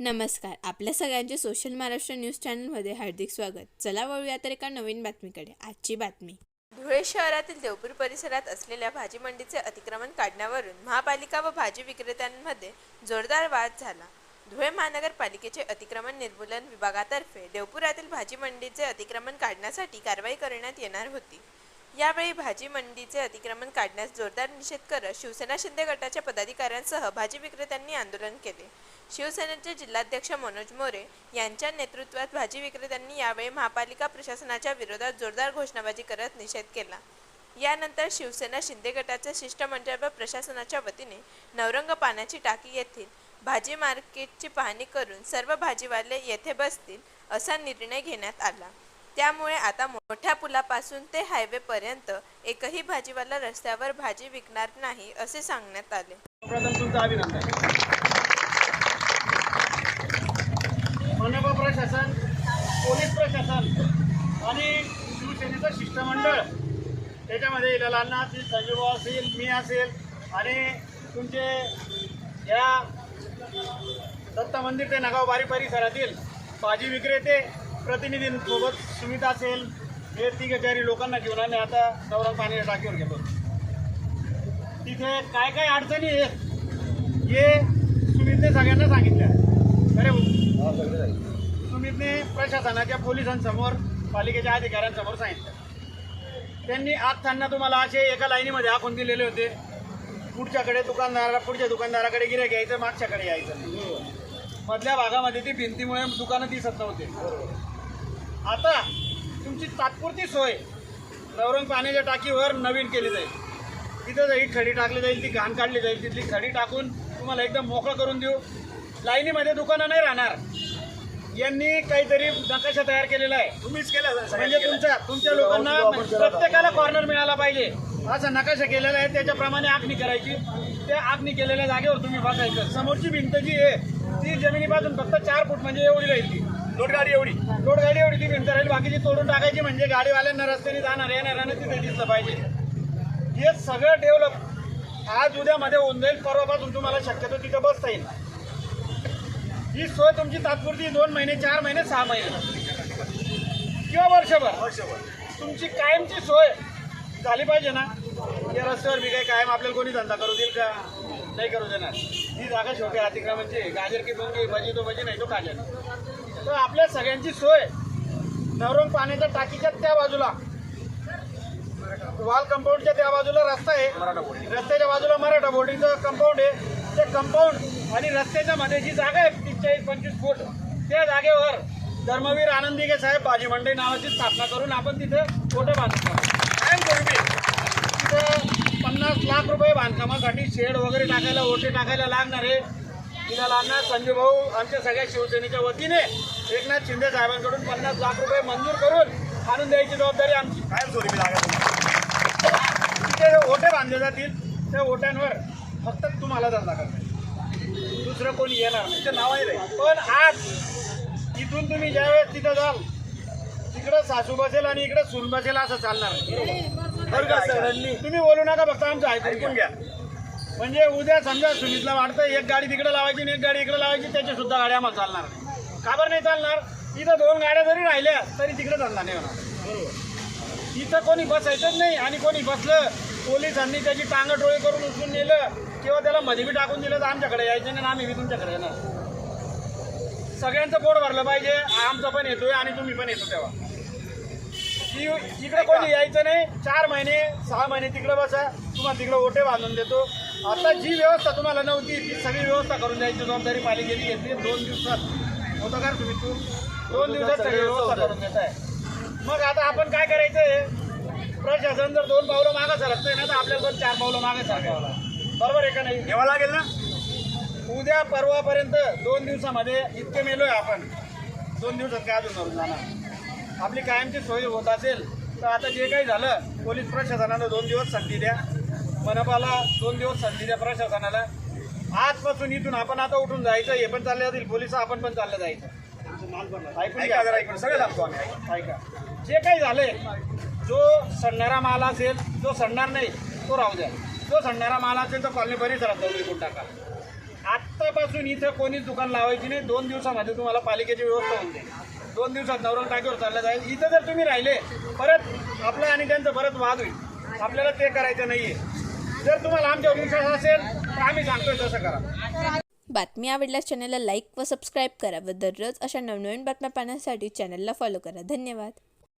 नमस्कार. आपल्या सगळ्यांचे सोशल महाराष्ट्र न्यूज चॅनलमध्ये हार्दिक स्वागत. चला वळूया तर एका नवीन बातमीकडे. आजची बातमी. धुळे शहरातील देवपूर परिसरात असलेल्या भाजी मंडीचे अतिक्रमण काढण्यावरून महापालिका व भाजी विक्रेत्यांमध्ये जोरदार वाद झाला. धुळे महानगरपालिकेचे अतिक्रमण निर्मूलन विभागातर्फे देवपुरातील भाजी मंडीचे अतिक्रमण काढण्यासाठी कारवाई करण्यात येणार होती. यावेळी भाजी मंडीचे अतिक्रमण काढण्यास जोरदार निषेध करत शिवसेना शिंदे गटाच्या पदाधिकाऱ्यांसह भाजी विक्रेत्यांनी आंदोलन केले. शिवसेनेचे जिल्हाध्यक्ष मनोज मोरे यांच्या नेतृत्वात भाजी विक्रेत्यांनी यावेळी महापालिका प्रशासनाच्या विरोधात जोरदार घोषणाबाजी करत निषेध केला. यानंतर शिवसेना शिंदे गटाचे शिष्टमंडळ व प्रशासनाच्या वतीने नवरंग पाण्याची टाकी येथील भाजी मार्केटची पाहणी करून सर्व भाजीवाले येथे बसतील असा निर्णय घेण्यात आला. त्यामुळे आता मोठ्या पुलापासून ते हायवे पर्यंत एकही भाजीवाला रस्त्यावर भाजी विकणार नाही असे सांगण्यात आले. मनपा प्रशासन, पोलीस प्रशासन आणि शिवसेनेचं शिष्टमंडळ त्याच्यामध्ये ललांना असेल, संजीव असेल, मी असेल आणि तुमचे या दत्त मंदिर ते नगाव बारी परिसरातील भाजी विक्रेते प्रतिनिधींसोबत सुमिता असेल, हे तिघे लोकांना घेऊन आम्ही आता नवरंग पाण्याच्या टाकीवर गेलो. तिथे काय काय अडचणी आहेत हे सुमितने सगळ्यांना सांगितल्या. अरे सुमितने प्रशासनाच्या पोलिसांसमोर, पालिकेच्या अधिकाऱ्यांसमोर सांगितलं. त्यांनी आखताना तुम्हाला असे एका लाईनीमध्ये आखून दिलेले होते. पुढच्या दुकानदाराकडे गिऱ्हाईक यायचं, मागच्याकडे यायचं. मधल्या भागामध्ये ती भिंतीमुळे दुकानं दिसत नव्हते. आता तुमची तात्पुरती सोय नवरंग पाण्याच्या टाकीवर नवीन केली जाईल. तिथं जाईल खडी टाकली जाईल, ती घाण काढली जाईल, तिथली खडी टाकून तुम्हाला एकदम मोकळं करून देऊ. लाईनीमध्ये दुकानं नाही राहणार. यांनी काहीतरी नकाशा तयार केलेला आहे. तुम्हीच केला म्हणजे तुमच्या लोकांना प्रत्येकाला कॉर्नर मिळाला पाहिजे असा नकाशा केलेला आहे. त्याच्याप्रमाणे आखणी करायची. त्या आखणी केलेल्या जागेवर तुम्ही बसायचं. समोरची भिंत जी आहे ती जमिनीपासून फक्त 4 फूट म्हणजे एवढी राहील. ती लोटगाडी एवढी ती भिंत राहील. बाकीची तोडून टाकायची म्हणजे गाडीवाल्यांना रस्त्याने जाणार येणाऱ्यांना तिथे दिसलं पाहिजे. हे सगळं डेव्हलप आज उद्यामध्ये होऊन जाईल. परवापासून तुम्हाला शक्यतो तिथं बसता येईल. ही सोय तुमची तात्पुरती 2 महिने, 4 महिने, 6 महिने किंवा वर्षभर तुमची कायमची सोय झाली पाहिजे ना. या रस्त्यावर बी काही कायम आपल्याला कोणी धंदा करू देईल का? नाही करू देणार. ही जागा शेवटी अतिक्रमणची. गाजर की दोन भजी तो भजी नाही तो काजर. तर आपल्या सगळ्यांची सोय नवरंग पाण्याच्या टाकीच्या त्या बाजूला, वॉल कंपाऊंडच्या त्या बाजूला रस्ता आहे. रस्त्याच्या बाजूला मराठा बोर्डिंगचं कंपाऊंड आहे. ते कंपाऊंड आणि रस्त्याच्या मध्ये जी जागा आहे 30-25 फूट, त्या जागेवर धर्मवीर आनंद दिघे साहेब भाजी मंडई नावाची स्थापना करून आपण तिथे कोठे बांधतो. कायमस्वरूपी तिथे 50 लाख रुपये बांधकामासाठी शेड वगैरे टाकायला, ओटे टाकायला लागणार आहे. तिला संजय भाऊ आमच्या सगळ्या शिवसेनेच्या वतीने एकनाथ शिंदे साहेबांकडून 50 लाख रुपये मंजूर करून आणून द्यायची जबाबदारी आमची. कायमस्वरूपी लागेल. तिथे ओटे बांधले जातील. त्या ओट्यांवर फक्त तुम्हाला धंदा करता, दुसरं कोणी येणार नाही. ते नाव आहे. पण आज इथून तुम्ही ज्यावेळेस तिथं जाल तिकडं सासू बसेल आणि इकडं सून बसेल असं चालणार नाही. तुम्ही बोलू नका, फक्त आमचं ऐकून घ्या. म्हणजे उद्या समजा सुनीतला वाटतं एक गाडी तिकडे लावायची आणि एक गाडी इकडे लावायची, त्याच्या सुद्धा गाड्या आम्हाला चालणार नाही. का बरं नाही चालणार? इथं 2 गाड्या जरी राहिल्या तरी तिकडे धंदा नाही होणार. इथं कोणी बसायचंच नाही. आणि कोणी बसलं पोलिसांनी त्याची टांगटोळी करून उचलून नेलं किंवा त्याला मध्ये बी टाकून दिलं तर आमच्याकडे यायचं नाही, आम्ही बी तुमच्याकडे येणार. सगळ्यांचं पोट भरलं पाहिजे. आमचं पण येतोय आणि तुम्ही पण येतो. तेव्हा इकडे कोणी यायचं नाही. 4 महिने 6 महिने तिकडे बसा. तुम्हाला तिकडे ओटे बांधून देतो. आता जी व्यवस्था तुम्हाला नव्हती ती सगळी व्यवस्था करून द्यायची जबाबदारी पालिकेने घेतली. 2 दिवसात होतं का तुम्ही? 2 दिवसात सगळी व्यवस्था करून देत आहे. मग आता आपण काय करायचंय? प्रशासन जर 2 पावलं मागं सरकतंय ना तर आपल्याला पण 4 पावलं मागं सरकावं लागेल. बरोबर आहे का नाही? घ्यावं लागेल ना. उद्या परवापर्यंत 2 दिवसामध्ये इतके मेलोय आपण. 2 दिवसात काय अजून करून जाणार? आपली कायमची सोय होत असेल तर आता जे काही झालं, पोलीस प्रशासनाला 2 दिवस संधी द्या, मनपाला 2 दिवस संधी द्या प्रशासनाला. आजपासून इथून आपण आता उठून जायचं. हे पण चालले जातील पोलिस, आपण पण चाललं जायचं. ऐकून सगळं लागतो आम्ही. ऐका, जे काही झालंय, जो सडणारा माल असेल, जो सडणार नाही तो राहू द्या. जो सडणारा माल असेल तर कॉलनी परिसरात जाऊन विकून टाका. आत्तापासून इथं कोणीच दुकान लावायची नाही. 2 दिवसामध्ये तुम्हाला पालिकेची व्यवस्था होऊन जाईल. 2 दिवसात नवरंग टाकीवर चाललं जाईल. इथं जर तुम्ही राहिले परत आपलं आणि त्यांचं परत वाद होईल. आपल्याला ते करायचं नाहीये. जर तुम्हाला आमच्यावर विश्वास असेल तर आम्ही सांगतोय तसं करा. बातमी आवडल्यास चॅनलला लाईक व सबस्क्राईब करा व दररोज अशा नवनवीन बातम्या पाहण्यासाठी चॅनलला फॉलो करा. धन्यवाद.